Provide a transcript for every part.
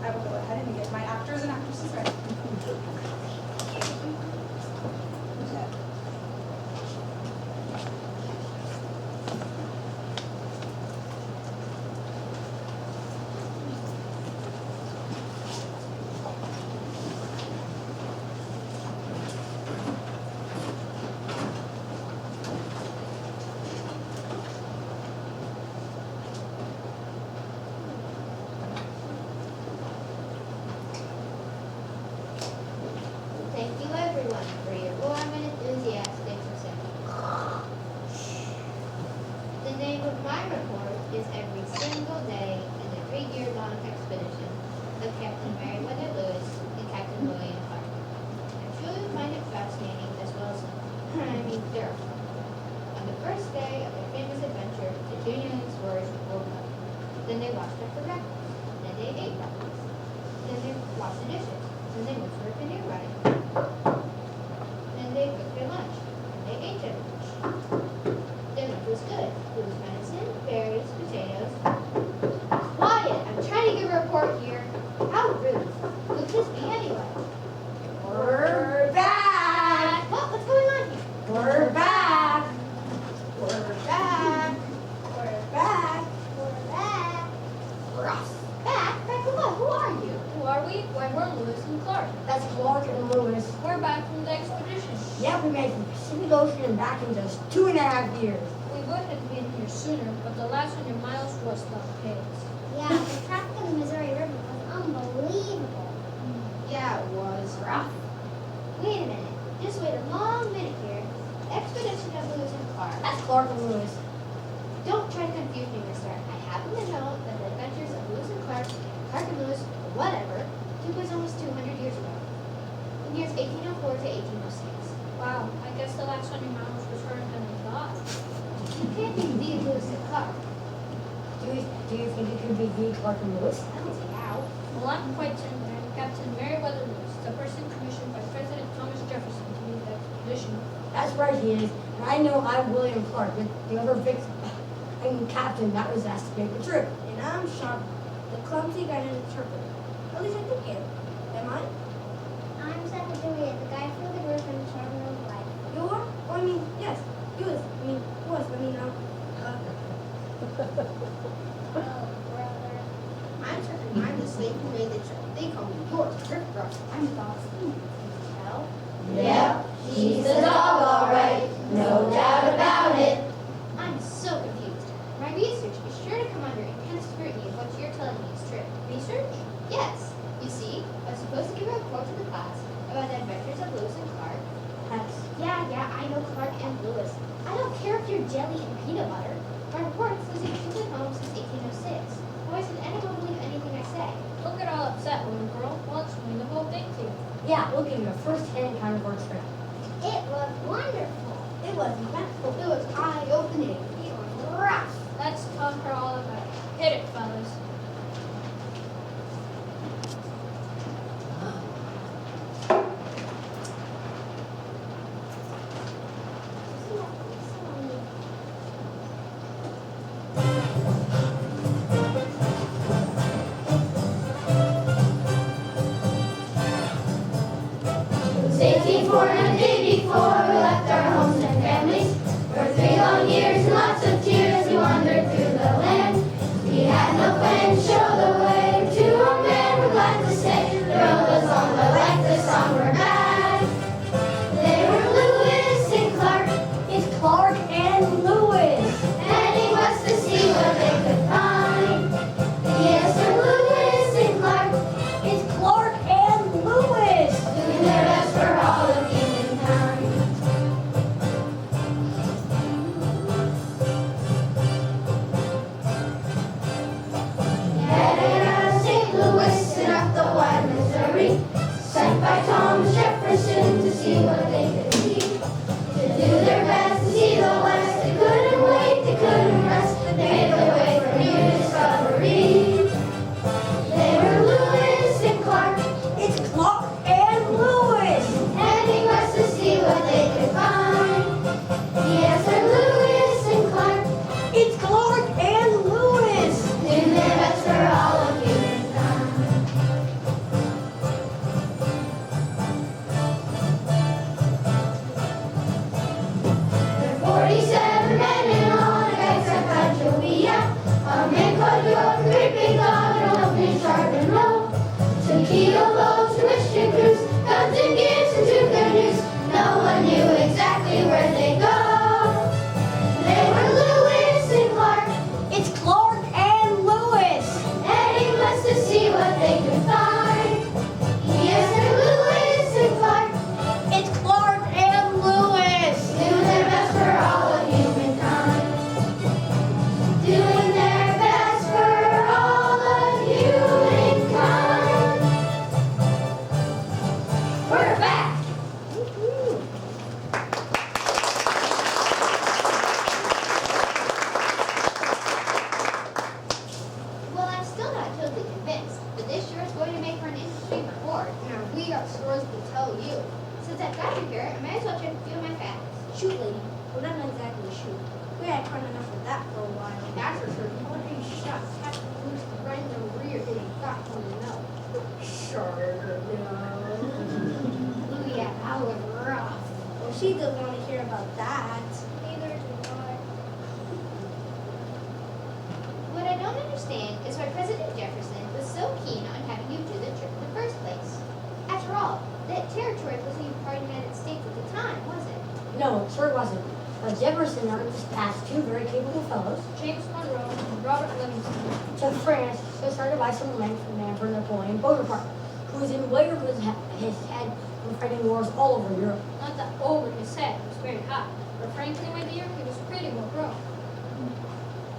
I will go ahead and get my actors and actresses ready. Thank you everyone for your warm and enthusiastic reception. The name of my report is Every Single Day in a 3-year-long expedition of Captain Meriwether Lewis and Captain William Clark. I truly find it fascinating as well as, terrifying. On the first day of their famous adventure, the two young explorers woke up. Then they washed up for breakfast. Then they ate breakfast. Then they washed the dishes. Then they went for a canoe ride. Then they cooked their lunch. And they ate their lunch. Their lunch was good. It was venison, berries, potatoes. Quiet! I'm trying to give a report here. How rude. Who could this be anyway? We're back! What? What's going on here? We're back! We're back. We're back! We're back. Ross. Back? Back to what? Who are you? Who are we? Why, we're Lewis and Clark. That's Clark and Lewis. We're back from the expedition. Yeah, we made it from the Pacific Ocean and back in just 2.5 years. We would have been here sooner, but the last 100 miles was the pace. Yeah, the traffic on the Missouri River was unbelievable. Yeah, it was rough. Wait a minute. Just wait a long minute here. Expedition of Lewis and Clark. That's Clark and Lewis. Don't try to confuse me, mister. I happen to know that the adventures of Lewis and Clark, Clark and Lewis, whatever, took place almost 200 years ago. In years 1804 to 1806. Wow, I guess the last 100 miles was harder than I thought. You can't be the Lewis and Clark. Do you think it could be the Clark and Lewis? I don't see how. Well, I'm quite certain that Captain Meriwether Lewis, the person commissioned by President Thomas Jefferson to lead the expedition. That's right, he is. And I know I'm William Clark, the other captain that was asked to make the trip. And I'm Sean, the clumsy guy and interpreter. At least I think it. Am I? I'm Secretary, the guy who the river and traveling of life. You are? Oh, I mean, yes. You was. I mean, was. I mean, Oh, brother. I'm certain I'm the slave who made the trip. They call me your trip brother. I'm Dawson. Well, Yeah, she's a dog, all right. No doubt about it. I'm so confused. My research is sure to come under intense scrutiny if what you're telling me is true. Research? Yes. You see, I was supposed to give a report to the class about the adventures of Lewis and Clark. Yeah, I know Clark and Lewis. I don't care if you're jelly and peanut butter. My report is losing its home since 1806. Why should anyone believe anything I say? Don't get all upset, little girl. We'll explain the whole thing to you. Yeah, we'll give you a first-hand account of our trip. It was wonderful. It was eventful. It was eye-opening. It was rough. Let's talk her all about it. Hit it, fellas. Stay for the day before we left our homes and families. For 3 long years and lots of tears, we wandered through the land. We had no plan to show the way to a man we're glad to say. The road was long, but like the song, we're back. They were Lewis and Clark, It's Clark and Lewis. heading west to see what they could find. Yes, they're Lewis and Clark, It's Clark and Lewis. doing their best for all of humankind. got you here, I might as well check a few of my facts. Shoot, lady. Well, not exactly shoot. We had fun enough with that for a while. That's for sure. How many shots have to lose right in the rear did he got one to know? Sure, no. Ooh, yeah, that was rough. Well, she doesn't want to hear about that. Neither do I. What I don't understand is why President Jefferson was so keen on having you do the trip in the first place. After all, that territory wasn't even part of the United States at the time, was it? No, it sure wasn't. But Jefferson earned this past two very capable fellows James Monroe and Robert Livingston. to France to start to buy some land from the Emperor Napoleon Bonaparte, who was in way over his head from fighting wars all over Europe. Not that over his head was very high, but frankly, my dear, he was pretty well grown.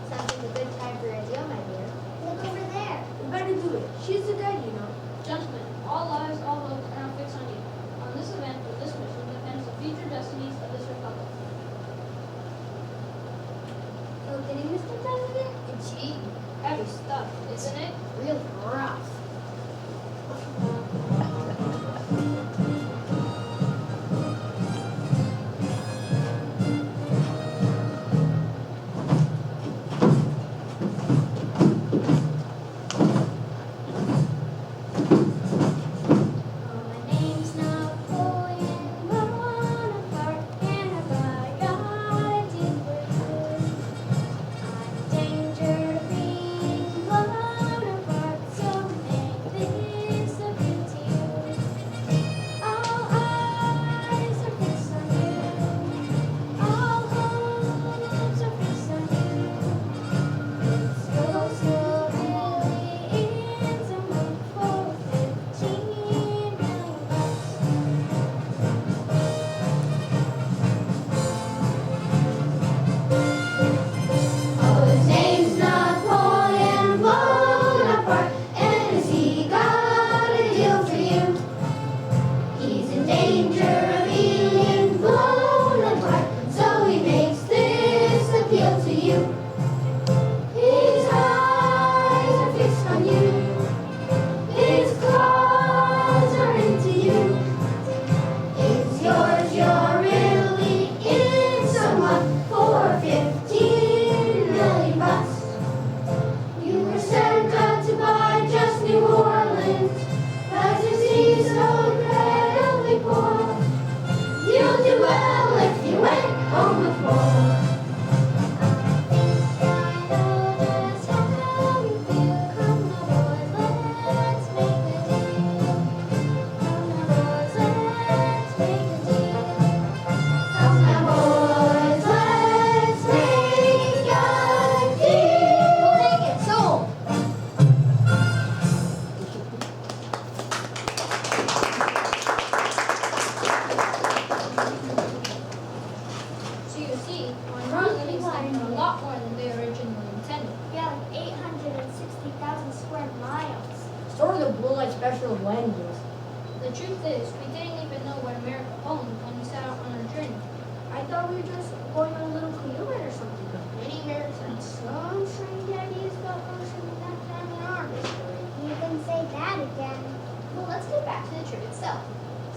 Sounds like a good time for a deal, my dear. Look over there. We better do it. She's the guy, you know. Gentlemen, all lives, all votes are now fixed on you. On this event or this mission depends the future destinies of this republic. So kidding, Mr. President? Gee, heavy stuff, isn't it? Real rough. My name's Napoleon Bonaparte, and I've got a deal for you. I'm in danger of being blown apart, so make this appeal to you. All eyes are fixed on you. All hopes are fixed on you. It's yours to really is a move for 15 million bucks. Oh, his name's Napoleon Bonaparte, and has he got a deal for you? He's in danger of being blown apart, so he makes this appeal to you. His eyes are fixed on you, his claws are into you. It's yours, you're really in someone for 15 million bucks. You were sent out to buy just New Orleans, but you see so incredibly poor. You'll do well if you went home before. I know just how you feel. Come now, boys, let's make a deal. Come now, boys, let's make a deal. Come now, boys, let's make a deal. We'll take it, sold. So you see, Monroe and Livingston were a lot more than they originally intended. Yeah, like 860,000 square miles. Sort of the blue light special of land deals. The truth is, we didn't even know what America owned when we set out on our journey. I thought we were just going on a little canoe ride or something. Many Americans had some strange ideas about motion at that time in our history. You can say that again. Well, let's get back to the trip itself.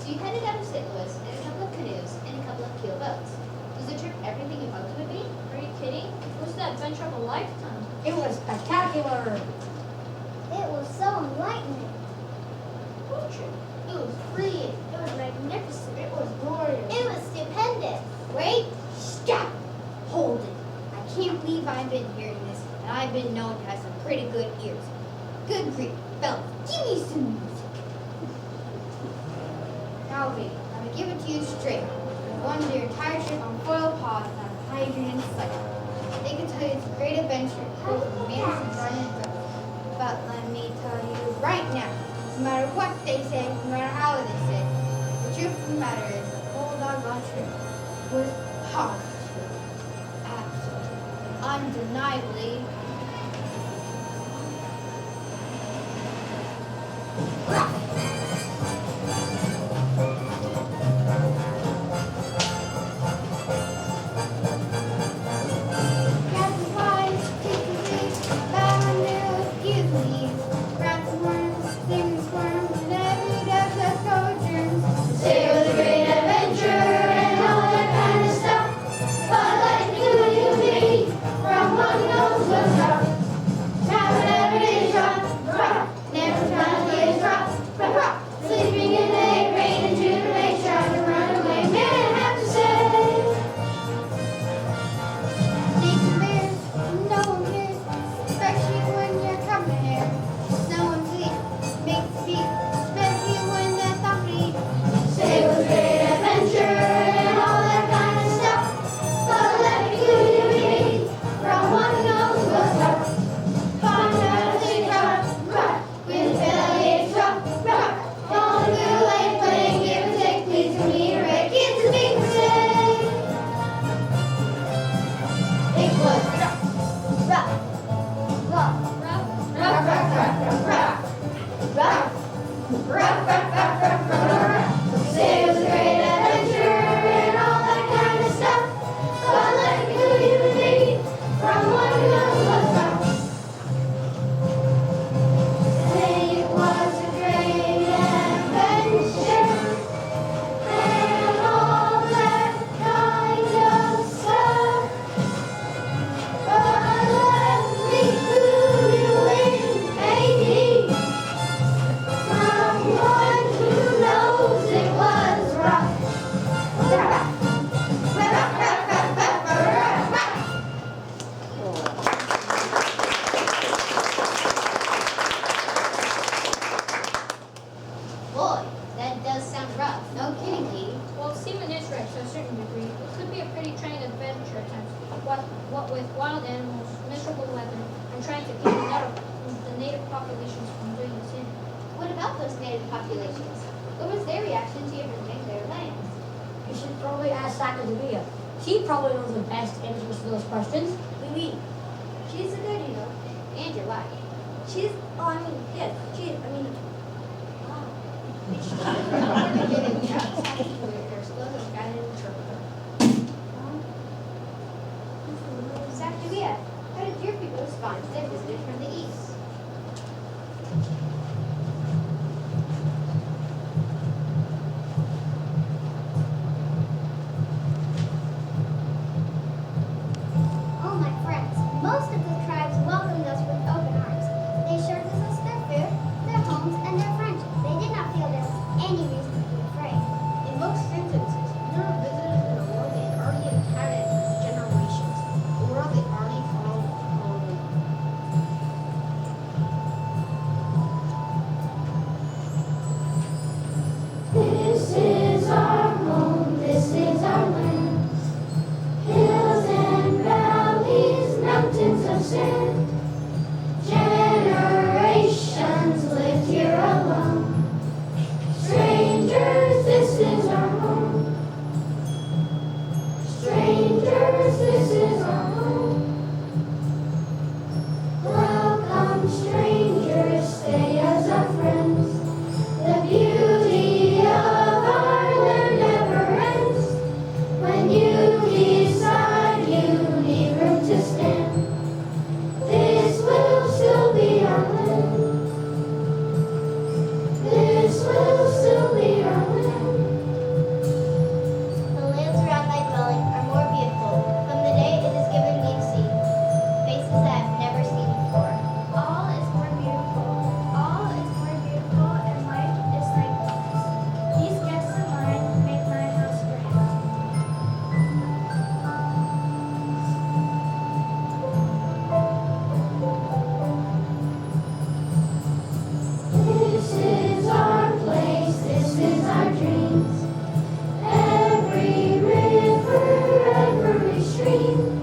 So you headed out of St. Louis in a couple of canoes and a couple of keel boats. Was the trip everything you hoped it would be? Are you kidding? It was the adventure of a lifetime. It was spectacular. It was so enlightening. What trip? It was brilliant. It was magnificent. It was glorious. It was stupendous. Wait, stop, hold it. I can't believe I've been hearing this, and I've been known to have some pretty good ears. Good grief, fellas, give me some music. Now, baby, I'm gonna give it to you straight. We've won your entire trip on foil paws without a hydrant in sight. They can tell you it's a great adventure, both romance and fun and growth. But let me tell you right now, no matter what they say, no matter how they say, the truth of the matter is the whole doggone trip was positive, absolutely, undeniably. Captain Pies, chicken feet, bad news, give me rats and worms, things, worms, and every death that go germs. Say it was a great adventure. what with wild animals, miserable weather, and trying to keep the native populations from doing the same. What about those native populations? What was their reaction to you renewing their lands? You should probably ask Sacagawea. She probably knows the best answers to those questions. Maybe. She's a good, And your wife. She's, oh, I mean, yes, she, I mean, Sacagawea, how did your people respond to their visitors from the east? Oh, my friends, most of the tribes welcomed us with open arms. They shared with us their food, their homes, and their friendship. They did not feel there was any reason to be afraid. in most instances, none of visitors in the world they already inhabited for generations, a world they already called home. This is our home, this is our land. Hills and valleys, mountains of sand. Generations lived here alone. Strangers, this is our home. Strangers, this is our home. Welcome, strangers, stay as our friends. The beauty of our land never ends. When you decide you need room to stand, this will still be our land. This will still be our land. The lands around my dwelling are more beautiful from the day it is given me to see. Faces that I've never seen before. All is more beautiful. All is more beautiful, and life is like this. These guests of mine make my house grand. This is our place, this is our dreams. Every river, every stream.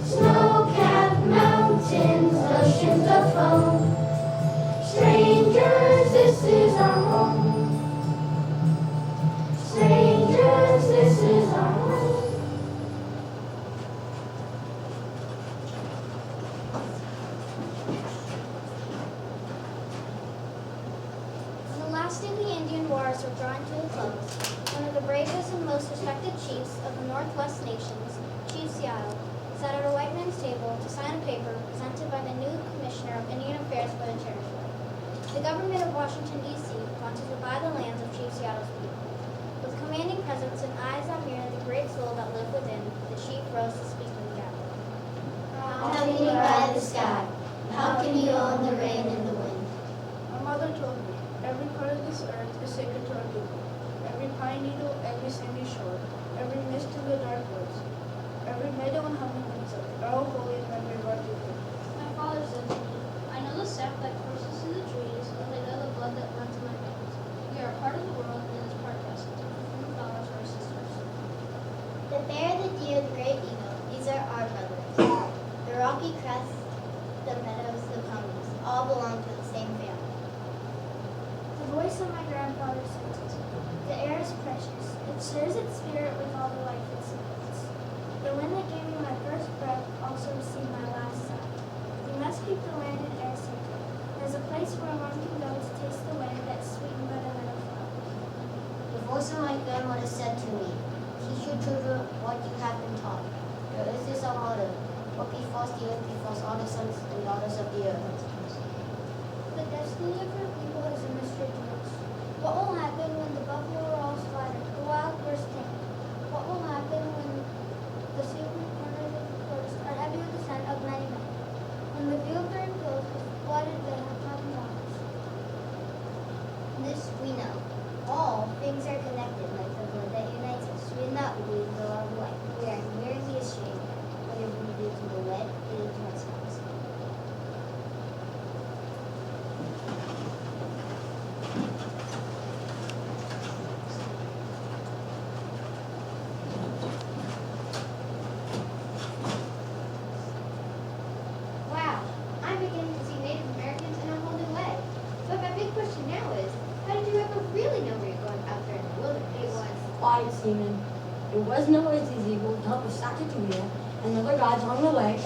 Snow-capped mountains, oceans of foam. Strangers, this is our home. Strangers, this is our home. When the last of the Indian wars were drawing to a close, one of the bravest and most respected chiefs of the Northwest nations, Chief Seattle, sat at a white man's table to sign a paper presented by the new Commissioner of Indian Affairs for the territory. The government of Washington, D.C. wanted to buy the lands of Chief Seattle's people. With commanding presence and eyes that mirrored the great soul that lived within, the chief rose to speak to the gathering. How can you ride the sky? How can you own the rain and the wind? My mother told me, every part of this earth is sacred to our people. Every pine needle, every sandy shore, every mist in the dark woods, every meadow and humming insect are all holy in memory of our people. My father said to me, I know the sap that courses through the trees, and I know the blood that runs in my veins. We are a part of the world, and this part of us, different from the flowers of our sisters. The bear, the deer, the great eagle, these are our brothers. The rocky crests, the meadows, the ponies, all belong to the same family. The voice of my grandfather sings it. The air is precious. It shares its spirit with all the life it supports. The wind that gave me my first breath also received my last sigh. We must keep the land and air sacred. There's a place where one can go to taste the wind that's sweetened by the meadow flowers. The voice of my grandmother said to me, teach your children what you have been taught. There is a motto, what befalls the earth befalls all the sons and daughters of the earth. The destiny of her people is a mystery to us. What will happen when the buffalo are all slaughtered, the wild birds tamed? What will happen when the secret corners of the forest are heavy with the scent of many men? When the field during hills is flooded by common waters? This we know. All things are connected like the blood that unites us. We will not believe the love of life. We are merely ashamed whether we believe to the wet, it is my spouse. question now is, how did you ever really know where you're going out there in the wilderness? It was quiet, Seaman. It was no as Ezekiel to help us Sacagawea and other gods along the way.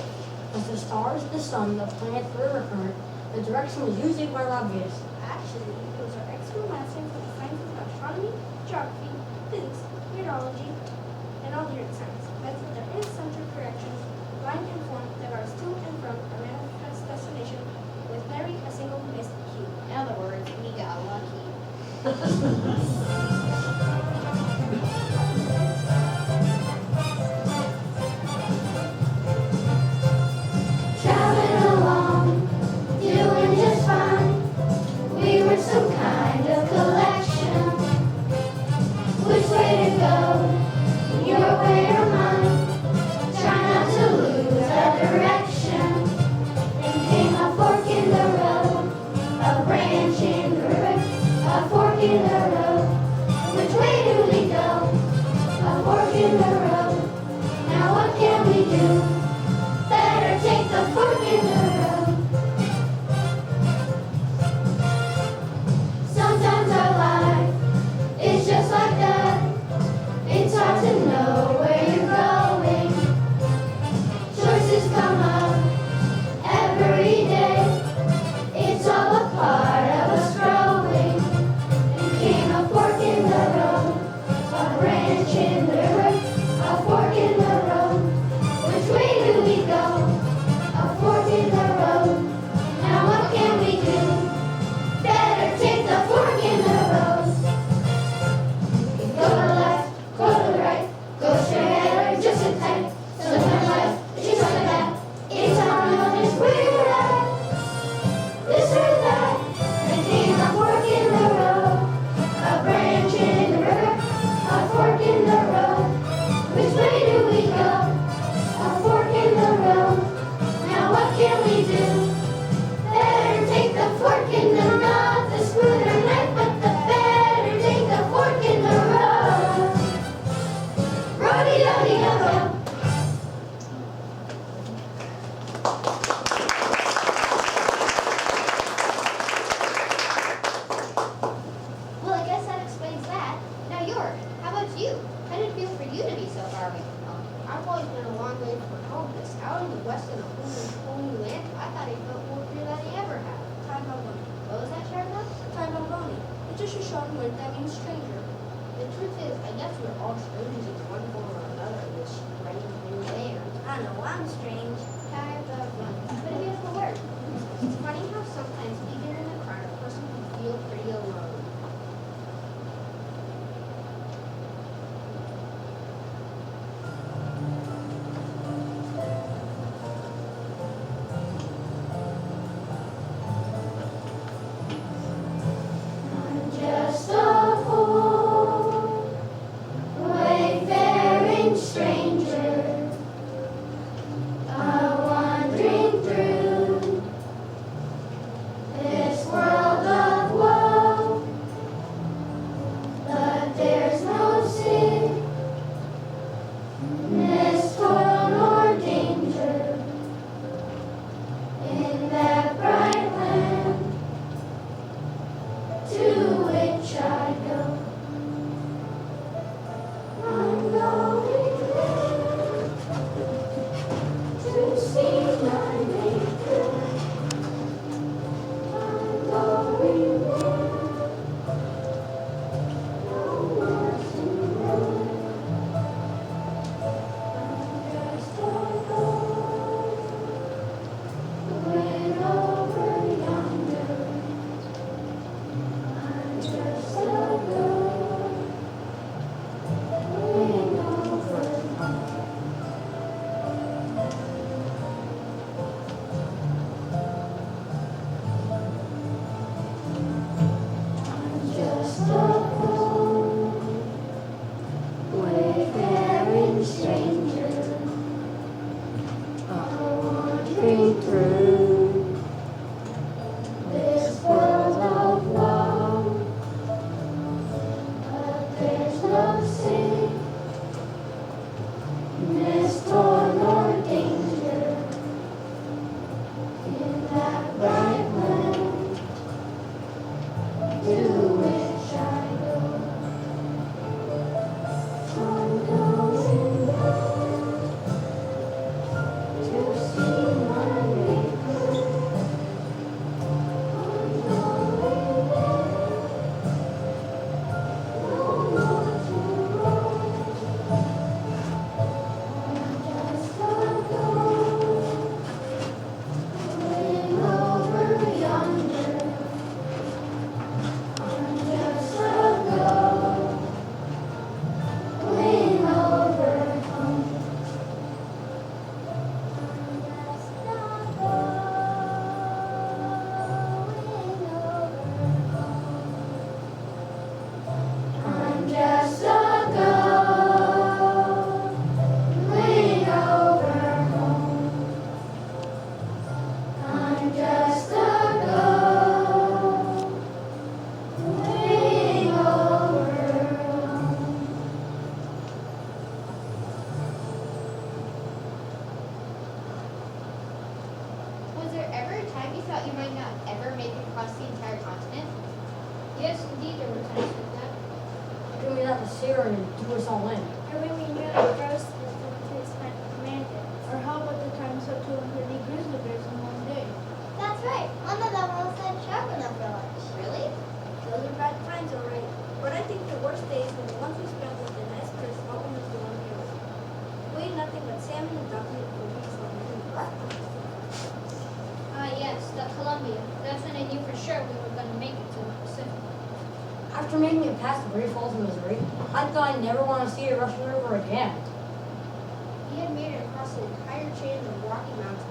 As the stars, the sun, the planets, the river current, the direction was usually quite obvious. Actually, those are expert masters for the sciences of astronomy, geography, physics, meteorology, and all the earth science. Methods of in-center corrections, blind and form that are to and from our manifest destination with very a single missed cue. In other words, we got lucky. Traveling along, doing just fine. We were some kind of collection. Which way to go? Your way or mine? Try not to lose our direction. Then came a fork in the road, a branch in the river, a fork in the road. Which way do we go? A fork in the road. Now what can we do? Better take the fork in the road. Sometimes our life is just like that. It's hard to know where you're going. Choices come up every day. It's all a part of us growing. Became a fork in the road, a branch in the river, a fork in the road. Which way do we go? A fork in the road. Now what can we do? Better take the fork in the road. Go to the left, go to the right, go straight ahead or just sit tight. Sometimes life is just like that. It's hard to know just where you're at. This or that. There came a fork in the road, a branch in the river, a fork in the road. Which way do we go? A fork in the road. Now what can we do? Better take the fork in the not the spoon or knife, but the better take the fork in the road. Rodeo-dee-do-do. Well, I guess that explains that. Now, York, how about you? How did it feel for you to be so far away from home? I've always been a long way from home. This out in the west in a whole new land, I thought I felt more free than I ever have. Time Balboni. What was that, Sharma? Time Balboni. It's just a short word that means stranger. The truth is, I guess we're all strangers in one form or another in this strange new land. I know I'm strange. Time Balboni. What a beautiful word. It's funny how sometimes even in a crowd, a person can feel pretty alone. I'm just a poor, wayfaring stranger. A to which I go. I'm going back to see my neighbor. I'm going back, no more to roam. I'm just a ghost going over yonder. I'm just a ghost going over home. I'm just a ghost going over home. I'm just a ghost going over home. Was there ever a time you thought you might not ever make it across the entire continent? Yes, indeed, there were times like that. Then we have to Syria and do us all in. Or when we nearly froze to death with his commanded. Or how about the times of 230 grizzly bears in one day? That's right. One of them was said sharp enough for lunch. Really? Those are bad times, all right. But I think the worst days were the ones we spent with the nice Chris out on the Colombian River. We ate nothing but salmon and duck meat for weeks on end. Ah, yes, the Columbia. That's when I knew for sure we were going to make it to the Pacific. After making it past the Great Falls, Missouri, I thought I'd never want to see the Russian River again. We had made it across the entire chain of Rocky Mountains.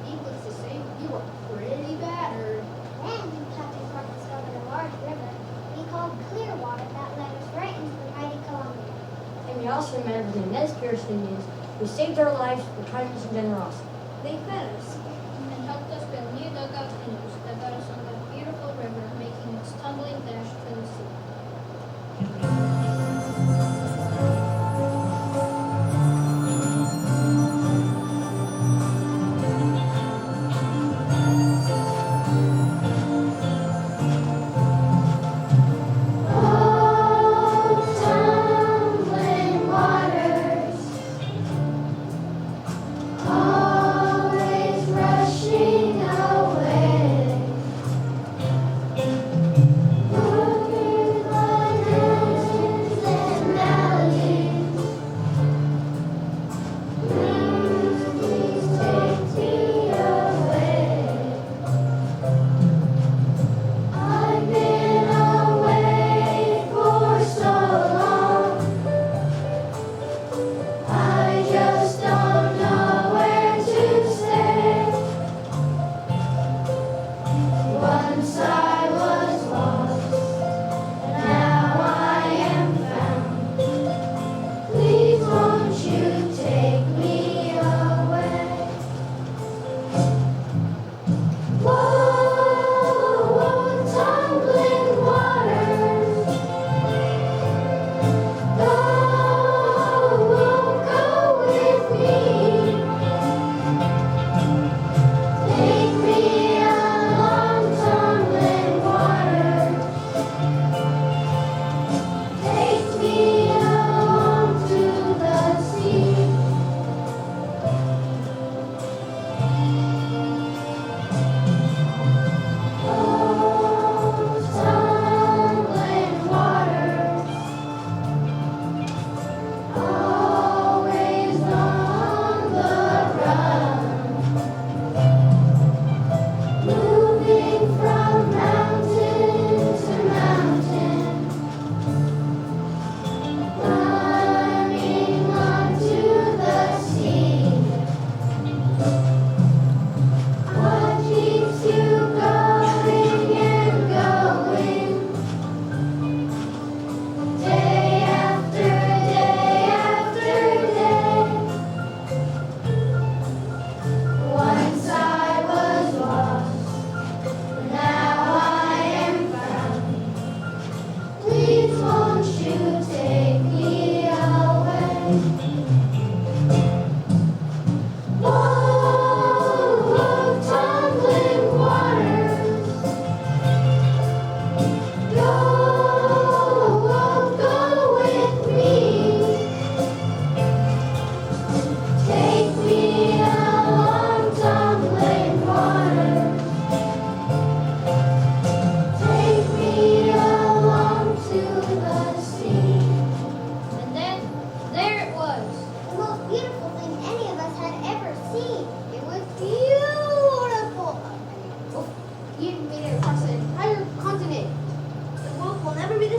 Needless to say, we were pretty battered. Then Captain Clark discovered a large river he called Clearwater that led us right into the mighty Columbia. And we also met with the Nez Perce Indians who saved our lives with kindness and generosity. They fed us. And helped us build new dugout canoes that got us on the beautiful river, making its tumbling dash to the sea. Oh, tumbling waters, always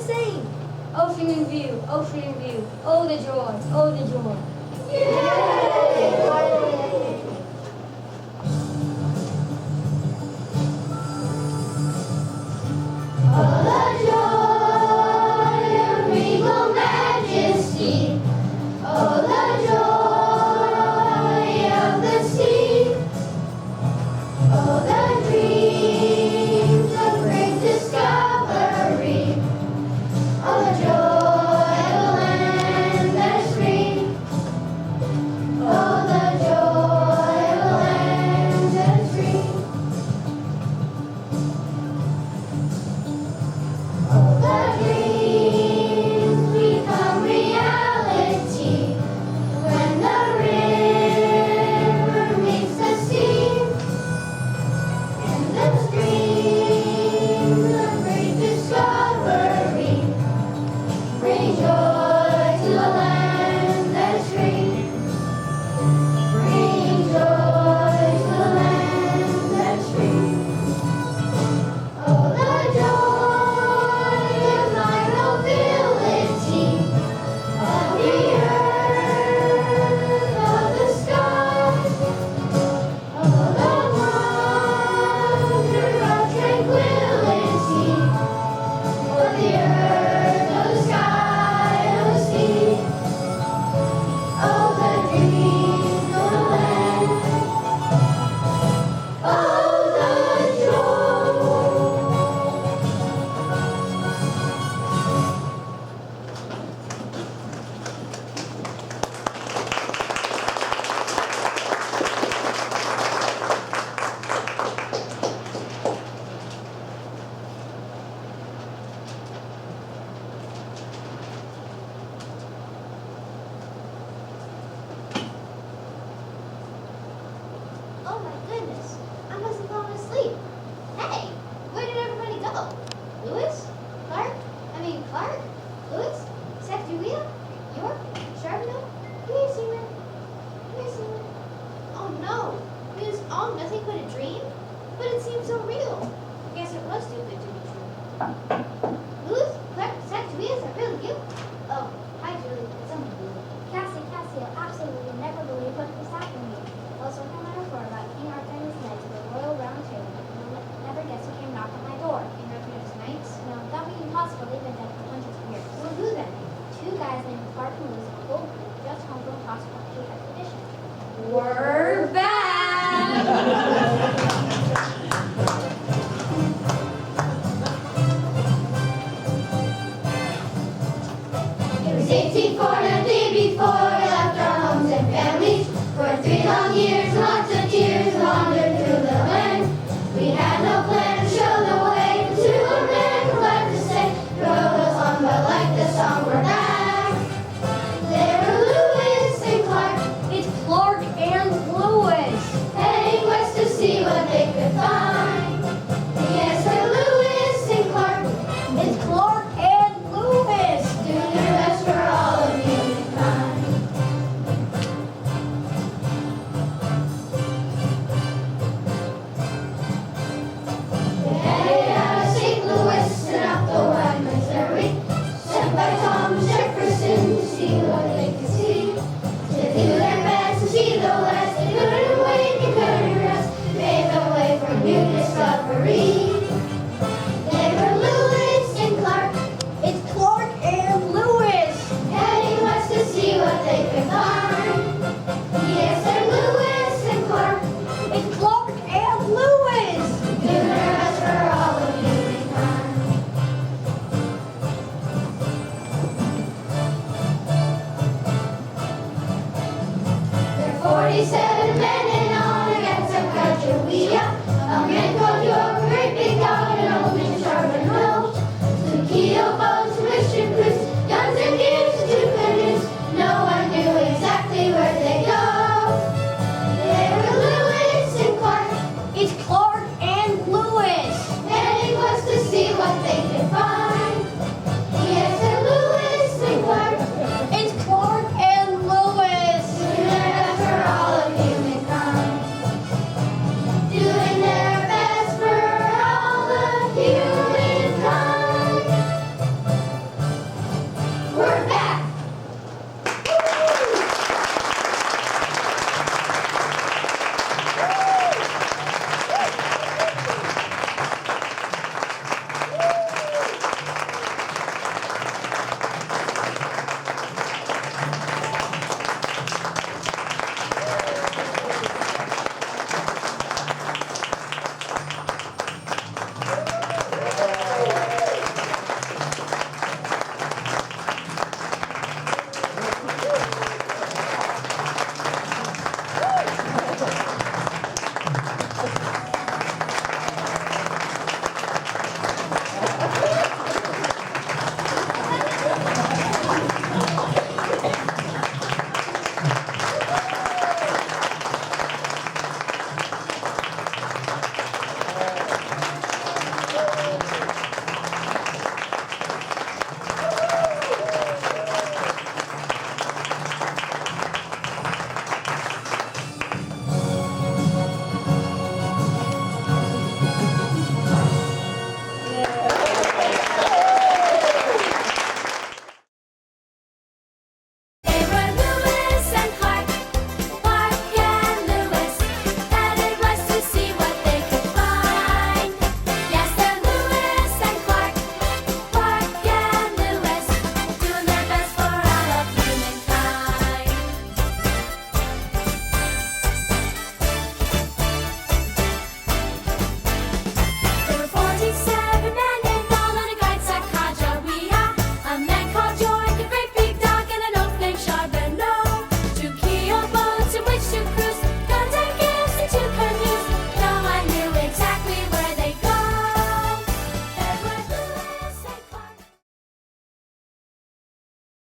sing. Ocean view, oh the joy, oh the joy. Oh, the joy of regal majesty. Oh, the joy of the sea. Oh, the dreams of great discovery. Oh, the joy of a land that is free. Oh, the joy of a land that is free. Oh, the dreams become reality when the river meets the sea. And the streams of great discovery bring joy to the land that is free. Bring joy to the land that is free. Oh, the joy of my nobility, of the earth, of the sky. Oh, the wonder of tranquility, of the earth, of the sky, of the sea. Oh, the dreams of the land. Oh, the joy. Oh my goodness, I must have fallen asleep. Hey, where did everybody go? Lewis? Clark? Lewis? Sacagawea? York? Charbonneau? Come here, Seaman. Come here, Seaman. Oh no, it was all nothing but a dream? But it seemed so real. Guess it was too good to be true. Lewis? Clark? Sacagawea? Is that really you? Oh, hi Julie. It's only Julie. Cassie, you'll absolutely never believe what just happened to me. I was working on a report about King Arthur's Knights of the Royal Round Table, and you'll never guess who came knock on my door. King Arthur's Knights? No, that would be impossible. They've been dead for hundreds of years. Well, who then? Two guys named Clark and Lewis, both just home from cross-country expedition. We're back! It was 1804 and the day before we left our homes and families. For 3 long years, lots of tears wandered through the land. We had no plan to show the way to a man who liked to say, the road was long, but like the song, we're back. There were Lewis and Clark, It's Clark and Lewis. heading west to see what they could find. Yes, we're Lewis and Clark, It's Clark and Lewis. doing their best for all of humankind. They headed out of St. Louis and up the wide Missouri, sent by Thomas Jefferson to see what they could see. To do their best to see the West, they couldn't wait, they couldn't rest, pave the way for new discovery. They were Lewis and Clark, It's Clark and Lewis. heading west to see what they could find. Yes, they're Lewis and Clark, It's Clark and Lewis. doing their best for all of humankind. There are 47 men and all against Sacagawea, a man